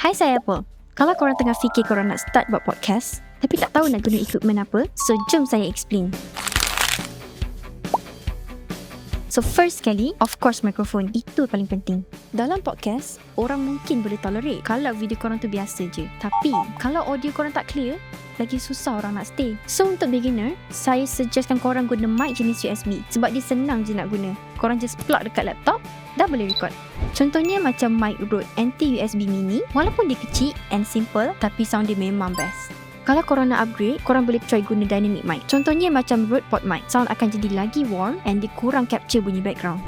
Hai, saya Apple. Kalau korang tengah fikir korang nak start buat podcast tapi tak tahu nak guna equipment apa, so jom saya explain. So first sekali, of course microphone. Itu paling penting. Dalam podcast, orang mungkin boleh tolerate kalau video korang tu biasa je. Tapi kalau audio korang tak clear, lagi susah orang nak stay. So untuk beginner, saya suggestkan korang guna mic jenis USB sebab dia senang je nak guna. Korang just plug dekat laptop, dah boleh record. Contohnya macam mic Rode NT-USB mini. Walaupun dia kecil and simple, tapi sound dia memang best. Kalau korang nak upgrade, korang boleh try guna dynamic mic. Contohnya macam Rode PodMic. Sound akan jadi lagi warm and dia kurang capture bunyi background.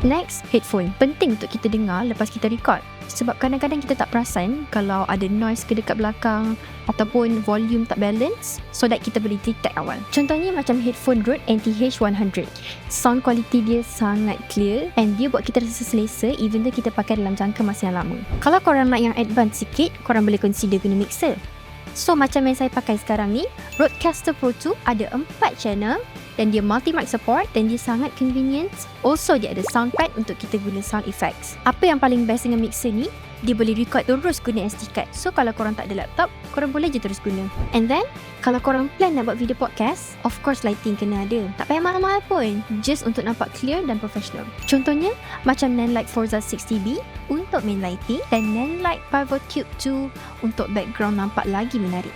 Next, headphone. Penting untuk kita dengar lepas kita record. Sebab kadang-kadang kita tak perasan kalau ada noise ke dekat belakang ataupun volume tak balance, so that kita boleh detect awal. Contohnya macam headphone Rode NT-H100. Sound quality dia sangat clear and dia buat kita rasa selesa even though kita pakai dalam jangka masa yang lama. Kalau korang nak yang advance sikit, korang boleh consider guna mixer. So macam yang saya pakai sekarang ni, Rodecaster Pro 2 ada 4 channel dan dia multi-mic support dan dia sangat convenient. Also dia ada sound pad untuk kita guna sound effects. Apa yang paling best dengan mixer ni, dia boleh record terus guna SD card. So kalau korang tak ada laptop, korang boleh je terus guna. And then, kalau korang plan nak buat video podcast, of course lighting kena ada. Tak payah mahal-mahal pun, just untuk nampak clear dan professional. Contohnya, macam Nanlite Forza 60B untuk main lighting dan Nanlite Pivot Cube 2 untuk background nampak lagi menarik.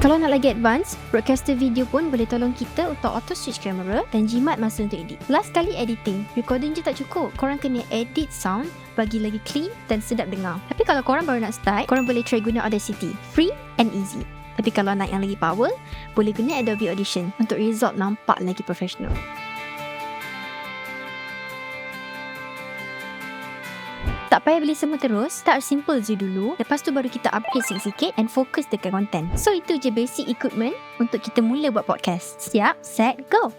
Kalau nak lagi advance, broadcaster video pun boleh tolong kita untuk auto switch camera dan jimat masa untuk edit. Last kali editing, recording je tak cukup. Korang kena edit sound bagi lagi clean dan sedap dengar. Tapi kalau korang baru nak start, korang boleh try guna Audacity. Free and easy. Tapi kalau nak yang lagi power, boleh guna Adobe Audition untuk result nampak lagi professional. Tak payah beli semua terus, start simple je dulu. Lepas tu baru kita upgrade sikit-sikit and fokus dekat content. So itu je basic equipment untuk kita mula buat podcast. Siap, set, go!